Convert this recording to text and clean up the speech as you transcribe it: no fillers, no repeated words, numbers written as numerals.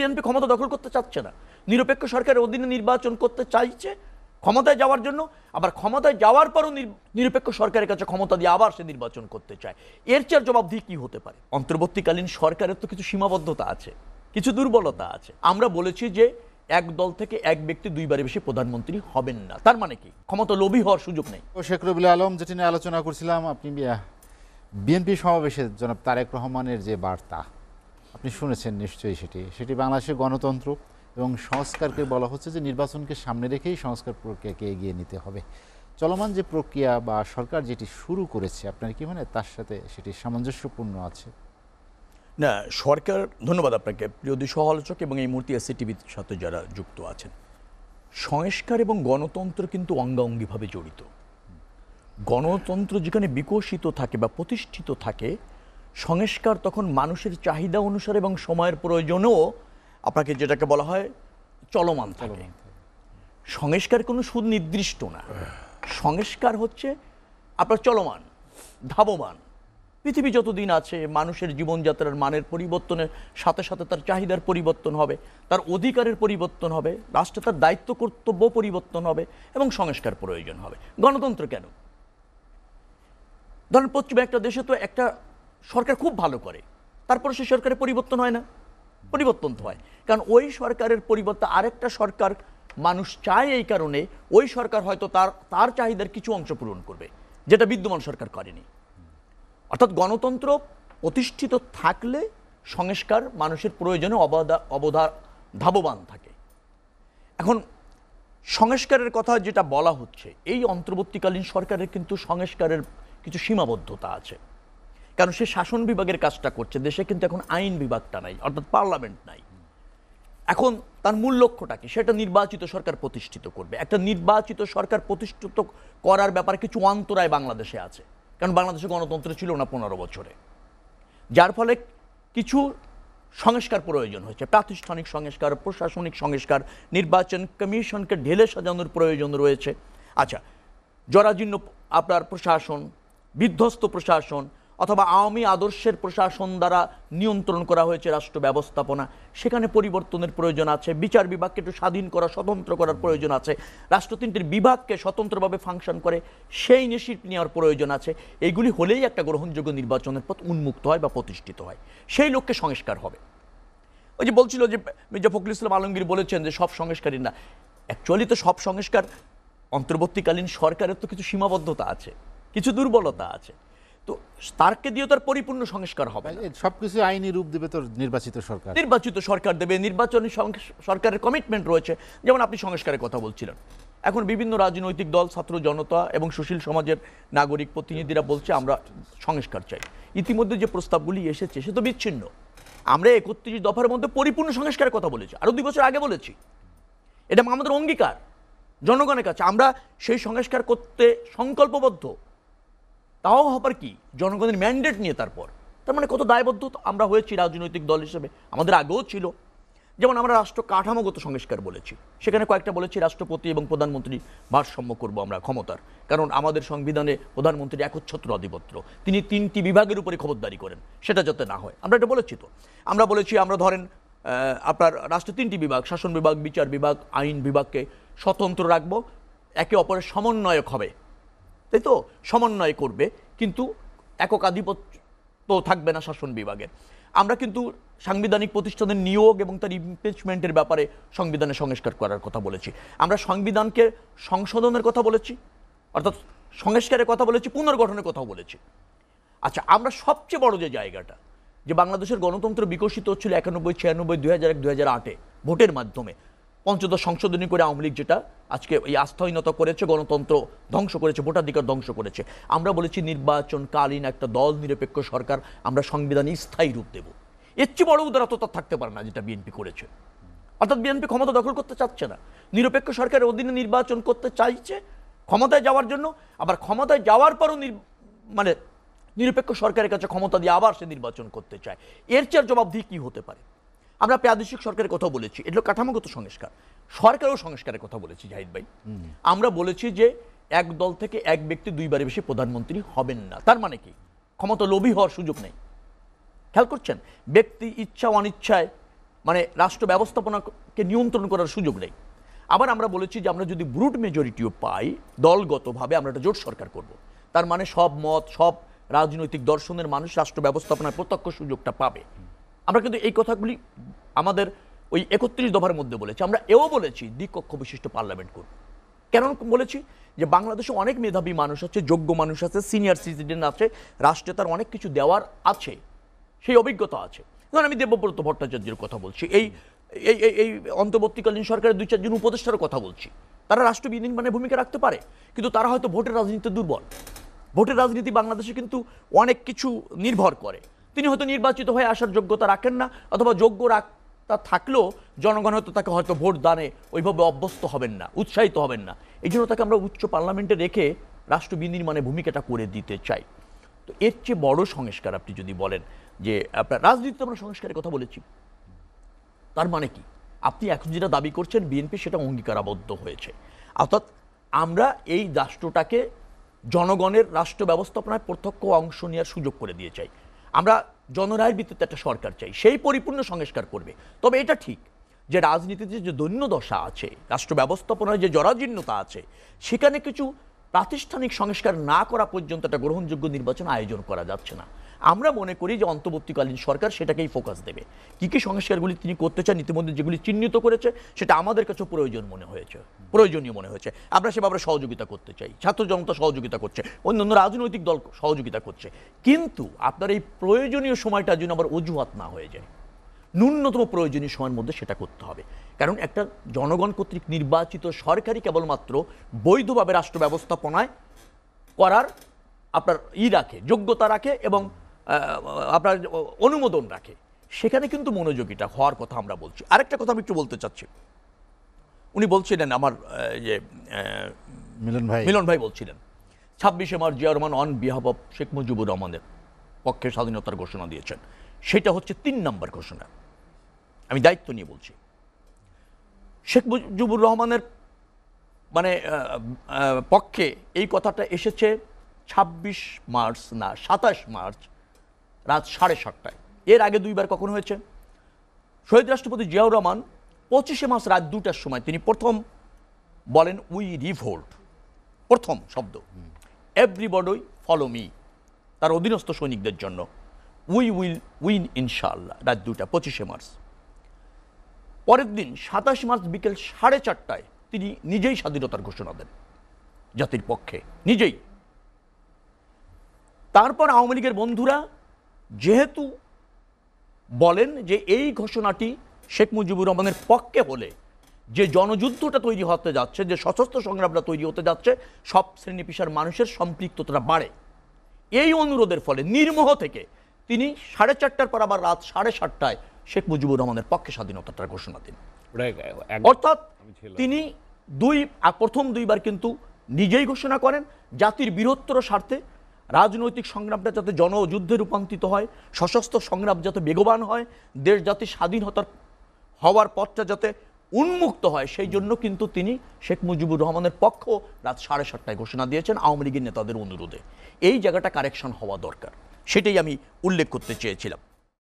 BNP ক্ষমতা দখল করতে চাচ্ছে না, নিরপেক্ষ সরকারের অধীনে নির্বাচন করতে চাইছে ক্ষমতায় যাওয়ার জন্য, আবার ক্ষমতায় যাওয়ার পরও নিরপেক্ষ সরকারের কাছে ক্ষমতা দিয়ে আবার সে নির্বাচন করতে চায়। এর চেয়ে জবাবদিহি কি হতে পারে? অন্তর্বর্তীকালীন সরকারের তো কিছু সীমাবদ্ধতা আছে, কিছু দুর্বলতা আছে। আমরা বলেছি যে এক দল থেকে এক ব্যক্তি দুইবারের বেশি প্রধানমন্ত্রী হবেন না। তার মানে কি? ক্ষমতা লোভী হওয়ার সুযোগ নেই। শেখ রবিউল আলম, যেটি নিয়ে আলোচনা করছিলাম, আপনি বিএনপি সমাবেশে জনাব তারেক রহমানের যে বার্তা আপনি শুনেছেন নিশ্চয়ই, সেটি বাংলাদেশের গণতন্ত্র এবং সংস্কারকে বলা হচ্ছে যে নির্বাচনকে সামনে রেখেই সংস্কার প্রক্রিয়াকে এগিয়ে নিতে হবে। চলমান যে প্রক্রিয়া বা সরকার যেটি শুরু করেছে, আপনার কি মানে তার সাথে সেটি সামঞ্জস্যপূর্ণ আছে? না, সরকার, ধন্যবাদ আপনাকে প্রিয় দুই সহ-আলোচক এবং এই মুহূর্তে এসসিটিভির সাথে যারা যুক্ত আছেন। সংস্কার এবং গণতন্ত্র কিন্তু অঙ্গাঙ্গিভাবে জড়িত। গণতন্ত্র যেখানে বিকশিত থাকে বা প্রতিষ্ঠিত থাকে, সংস্কার তখন মানুষের চাহিদা অনুসারে এবং সময়ের প্রয়োজনেও আপনাকে যেটাকে বলা হয় চলমান থাকে। সংস্কার কোনো সুনির্দিষ্ট না, সংস্কার হচ্ছে আপনার চলমান, ধাবমান। পৃথিবী যতদিন আছে মানুষের জীবনযাত্রার মানের পরিবর্তনের সাথে সাথে তার চাহিদার পরিবর্তন হবে, তার অধিকারের পরিবর্তন হবে, রাষ্ট্রে তার দায়িত্ব কর্তব্য পরিবর্তন হবে এবং সংস্কার প্রয়োজন হবে। গণতন্ত্র কেন? ধরেন পশ্চিমে একটা দেশে তো একটা সরকার খুব ভালো করে, তারপরে সেই সরকারের পরিবর্তন হয় না? পরিবর্তন তো হয়, কারণ ওই সরকারের পরিবর্তে আরেকটা সরকার মানুষ চায়, এই কারণে ওই সরকার হয়তো তার চাহিদার কিছু অংশ পূরণ করবে, যেটা বিদ্যমান সরকার করেনি। অর্থাৎ গণতন্ত্র প্রতিষ্ঠিত থাকলে সংস্কার মানুষের প্রয়োজনে ধাবমান থাকে। এখন সংস্কারের কথা যেটা বলা হচ্ছে, এই অন্তর্বর্তীকালীন সরকারের কিন্তু সংস্কারের কিছু সীমাবদ্ধতা আছে, কারণ সে শাসন বিভাগের কাজটা করছে। দেশে কিন্তু এখন আইন বিভাগটা নাই, অর্থাৎ পার্লামেন্ট নাই। এখন তার মূল লক্ষ্যটা কি? সেটা নির্বাচিত সরকার প্রতিষ্ঠিত করবে। একটা নির্বাচিত সরকার প্রতিষ্ঠিত করার ব্যাপারে কিছু অন্তরায় বাংলাদেশে আছে, কারণ বাংলাদেশে গণতন্ত্র ছিল না 15 বছরে, যার ফলে কিছু সংস্কার প্রয়োজন হয়েছে। প্রাতিষ্ঠানিক সংস্কার, প্রশাসনিক সংস্কার, নির্বাচন কমিশনকে ঢেলে সাজানোর প্রয়োজন রয়েছে। আচ্ছা, জরাজীর্ণ আপনার প্রশাসন, বিধ্বস্ত প্রশাসন অথবা আওয়ামী আদর্শের প্রশাসন দ্বারা নিয়ন্ত্রণ করা হয়েছে রাষ্ট্র ব্যবস্থাপনা, সেখানে পরিবর্তনের প্রয়োজন আছে। বিচার বিভাগকে একটু স্বাধীন করা, স্বতন্ত্র করার প্রয়োজন আছে। রাষ্ট্র তিনটির বিভাগকে স্বতন্ত্রভাবে ফাংশন করে সেই নিশ্চিত নেওয়ার প্রয়োজন আছে। এইগুলি হলেই একটা গ্রহণযোগ্য নির্বাচনের পথ উন্মুক্ত হয় বা প্রতিষ্ঠিত হয়। সেই লক্ষ্যে সংস্কার হবে। ওই যে বলছিল যে মির্জা ফখরুল ইসলাম আলমগীর বলেছেন যে সব সংস্কারই না, অ্যাকচুয়ালি তো সব সংস্কার, অন্তর্বর্তীকালীন সরকারের তো কিছু সীমাবদ্ধতা আছে, কিছু দুর্বলতা আছে, তো তারকে দিয়ে তার পরিপূর্ণ সংস্কার হবে না। সবকিছু আইনি রূপ দেবে তো নির্বাচিত সরকার দেবে। নির্বাচনী সরকারের কমিটমেন্ট রয়েছে। যেমন আপনি সংস্কারের কথা বলছিলেন, এখন বিভিন্ন রাজনৈতিক দল, ছাত্র জনতা এবং সুশীল সমাজের নাগরিক প্রতিনিধিরা বলছে আমরা সংস্কার চাই। ইতিমধ্যে যে প্রস্তাবগুলি এসেছে সে তো বিচ্ছিন্ন। আমরা 31 দফার মধ্যে পরিপূর্ণ সংস্কারের কথা বলেছি, আরো 2 বছর আগে বলেছি। এটা আমাদের অঙ্গীকার জনগণের কাছে, আমরা সেই সংস্কার করতে সংকল্পবদ্ধ। তাও হবার কি জনগণের ম্যান্ডেট নিয়ে। তার মানে কত দায়বদ্ধ আমরা হয়েছি রাজনৈতিক দল হিসেবে, আমাদের আগেও ছিল। যেমন আমরা রাষ্ট্র কাঠামোগত সংস্কার বলেছি, সেখানে কয়েকটা বলেছি রাষ্ট্রপতি এবং প্রধানমন্ত্রী ভারসাম্য করব আমরা ক্ষমতার, কারণ আমাদের সংবিধানে প্রধানমন্ত্রী একচ্ছত্র আধিপত্য, তিনি 3টি বিভাগের উপরে খবরদারি করেন, সেটা যাতে না হয়। আমরা এটা বলেছি। তো আমরা বলেছি আমরা ধরেন আপনার রাষ্ট্রের 3টি বিভাগ, শাসন বিভাগ, বিচার বিভাগ, আইন বিভাগকে স্বতন্ত্র রাখবো, একে অপরের সমন্বয়ক হবে, তাই তো, সমন্বয় করবে, কিন্তু একক আধিপত্য থাকবে না শাসন বিভাগের। আমরা কিন্তু সাংবিধানিক প্রতিষ্ঠানের নিয়োগ এবং তার ইমপিচমেন্টের ব্যাপারে সংবিধানে সংস্কার করার কথা বলেছি। আমরা সংবিধানকে সংশোধনের কথা বলেছি, অর্থাৎ সংস্কারের কথা বলেছি, পুনর্গঠনের কথাও বলেছি। আচ্ছা, আমরা সবচেয়ে বড় যে জায়গাটা, যে বাংলাদেশের গণতন্ত্র বিকশিত হচ্ছিল 91, 96, 2001, 2008 ভোটের মাধ্যমে, পঞ্চদশ সংশোধনী করে আওয়ামী লীগ যেটা আজকে এই আস্থাহীনতা করেছে, গণতন্ত্র ধ্বংস করেছে, ভোটাধিকার ধ্বংস করেছে। আমরা বলেছি নির্বাচনকালীন একটা দল নিরপেক্ষ সরকার আমরা সংবিধানে স্থায়ী রূপ দেব। এর চেয়ে বড় উদারতা থাকতে পারে না যেটা বিএনপি করেছে। অর্থাৎ বিএনপি ক্ষমতা দখল করতে চাচ্ছে না, নিরপেক্ষ সরকারের অধীনে নির্বাচন করতে চাইছে ক্ষমতায় যাওয়ার জন্য, আবার ক্ষমতায় যাওয়ার পরও মানে নিরপেক্ষ সরকারের কাছে ক্ষমতা দিয়ে আবার সে নির্বাচন করতে চায়। এর চেয়ে জবাবদিহি কি হতে পারে? আমরা প্রাদেশিক সরকারের কথা বলেছি, এটা কাঠামোগত সংস্কার। সরকারও সংস্কারের কথা বলেছি জাহিদ ভাই। আমরা বলেছি যে এক দল থেকে এক ব্যক্তি দুইবারের বেশি প্রধানমন্ত্রী হবেন না। তার মানে কি? ক্ষমতা লোভী হওয়ার সুযোগ নেই। খেয়াল করছেন, ব্যক্তি ইচ্ছা অনিচ্ছায় মানে রাষ্ট্র ব্যবস্থাপনাকে নিয়ন্ত্রণ করার সুযোগ নেই। আবার আমরা বলেছি যে আমরা যদি ব্রুট মেজরিটিও পাই দলগতভাবে আমরা একটা জোট সরকার করব। তার মানে সব মত সব রাজনৈতিক দর্শনের মানুষ রাষ্ট্র ব্যবস্থাপনার প্রত্যক্ষ সুযোগটা পাবে। আমরা কিন্তু এই কথাগুলি আমাদের ওই 31 দফার মধ্যে বলেছি। আমরা এও বলেছি দ্বিকক্ষ বিশিষ্ট পার্লামেন্ট করব। কেন বলেছি যে বাংলাদেশে অনেক মেধাবী মানুষ আছে, যোগ্য মানুষ আছে, সিনিয়র সিটিজেন আছে, রাষ্ট্রে তার অনেক কিছু দেওয়ার আছে, সেই অভিজ্ঞতা আছে। ধরুন আমি দেবব্রত ভট্টাচার্যের কথা বলছি, এই এই এই অন্তর্বর্তীকালীন সরকারের 2-4 জন উপদেষ্টার কথা বলছি। তারা রাষ্ট্র বিনির্মাণে ভূমিকা রাখতে পারে, কিন্তু তারা হয়তো ভোটের রাজনীতিতে দুর্বল। ভোটের রাজনীতি বাংলাদেশে কিন্তু অনেক কিছু নির্ভর করে। তিনি হয়তো নির্বাচিত হয়ে আসার যোগ্যতা রাখেন না, অথবা যোগ্য তা থাকলেও জনগণ হয়তো তাকে হয়তো ভোট দানে ওইভাবে অভ্যস্ত হবেন না, উৎসাহিত হবেন না। এই জন্য তাকে আমরা উচ্চ পার্লামেন্টে রেখে রাষ্ট্র বিনির্মাণে ভূমিকাটা করে দিতে চাই। তো এর চেয়ে বড় সংস্কার আপনি যদি বলেন যে আপনার রাজনীতিতে আমরা সংস্কারের কথা বলেছি, তার মানে কি? আপনি এখন যেটা দাবি করছেন বিএনপি সেটা অঙ্গীকারাবদ্ধ হয়েছে, অর্থাৎ আমরা এই রাষ্ট্রটাকে জনগণের রাষ্ট্র ব্যবস্থাপনায় প্রত্যক্ষ অংশ নেওয়ার সুযোগ করে দিয়ে চাই। আমরা জনরায়ের ভিত্তিতে একটা সরকার চাই, সেই পরিপূর্ণ সংস্কার করবে। তবে এটা ঠিক যে রাজনীতিতে যে দৈন্যদশা আছে, রাষ্ট্র ব্যবস্থাপনায় যে জরাজীর্ণতা আছে, সেখানে কিছু প্রাতিষ্ঠানিক সংস্কার না করা পর্যন্ত একটা গ্রহণযোগ্য নির্বাচন আয়োজন করা যাচ্ছে না। আমরা মনে করি যে অন্তর্বর্তীকালীন সরকার সেটাকেই ফোকাস দেবে। কী কী সংস্কারগুলি তিনি করতে চান ইতিমধ্যে যেগুলি চিহ্নিত করেছে সেটা আমাদের কাছে প্রয়োজনীয় মনে হয়েছে। আমরা সেভাবে সহযোগিতা করতে চাই, ছাত্র জনতা সহযোগিতা করছে, অন্যান্য রাজনৈতিক দল সহযোগিতা করছে। কিন্তু আপনার এই প্রয়োজনীয় সময়টা যেন আবার অজুহাত না হয়ে যায়, ন্যূনতম প্রয়োজনীয় সময়ের মধ্যে সেটা করতে হবে। কারণ একটা জনগণ কর্তৃক নির্বাচিত সরকারই কেবলমাত্র বৈধভাবে রাষ্ট্র ব্যবস্থাপনায় করার আপনার রাখে, যোগ্যতা রাখে এবং আপনার অনুমোদন রাখে। সেখানে কিন্তু মনোযোগীটা হওয়ার কথা আমরা বলছি। আরেকটা কথা আমি একটু বলতে চাচ্ছি, উনি বলছিলেন আমার যে মিলন ভাই বলছিলেন 26শে মার্চ Zia Rahman on behalf of Sheikh Mujibur রহমানের পক্ষে স্বাধীনতার ঘোষণা দিয়েছেন। সেটা হচ্ছে 3 নম্বর ঘোষণা। আমি দায়িত্ব নিয়ে বলছি, শেখ মুজিবুর রহমানের মানে পক্ষে এই কথাটা এসেছে 26 মার্চ না 27 মার্চ রাত 7:30টায়। এর আগে 2বার কখন হয়েছে? শহীদ রাষ্ট্রপতি জিয়াউর রহমান 25শে মার্চ রাত 2টার সময় তিনি প্রথম বলেন উই রিভোল্ট, প্রথম শব্দ এভরিবডি ফলো মি, তার অধীনস্থ সৈনিকদের জন্য উই উইল উইন ইনশাআল্লাহ, রাত 2টা 25শে মার্চ। পরের দিন 27 মার্চ বিকেল 4:30টায় তিনি নিজেই স্বাধীনতার ঘোষণা দেন জাতির পক্ষে, নিজেই। তারপর আওয়ামী লীগের বন্ধুরা যেহেতু বলেন যে এই ঘোষণাটি শেখ মুজিবুর রহমানের পক্ষে হলে যে জনযুদ্ধটা তৈরি হতে যাচ্ছে, যে সশস্ত্র সংগ্রামটা তৈরি হতে যাচ্ছে, সব শ্রেণী পেশার মানুষের সম্পৃক্ততা বাড়ে। এই অনুরোধের ফলে নির্মোহ থেকে তিনি 4:30টার পর আবার রাত 7:30টায় শেখ মুজিবুর রহমানের পক্ষে স্বাধীনতার ঘোষণা দেন। অর্থাৎ তিনি প্রথম 2বার কিন্তু নিজেই ঘোষণা করেন জাতির বৃহত্তর স্বার্থে রাজনৈতিক সংগ্রামটা যাতে জনযুদ্ধে রূপান্তরিত হয়, সশস্ত্র সংগ্রাম যাতে বেগবান হয়, দেশ যাতে স্বাধীনতার হওয়ার পথটা যাতে উন্মুক্ত হয়, সেই জন্য কিন্তু তিনি শেখ মুজিবুর রহমানের পক্ষ রাত 7:30টায় ঘোষণা দিয়েছেন আওয়ামী লীগের নেতাদের অনুরোধে। এই জায়গাটা কারেকশন হওয়া দরকার, সেটাই আমি উল্লেখ করতে চেয়েছিলাম।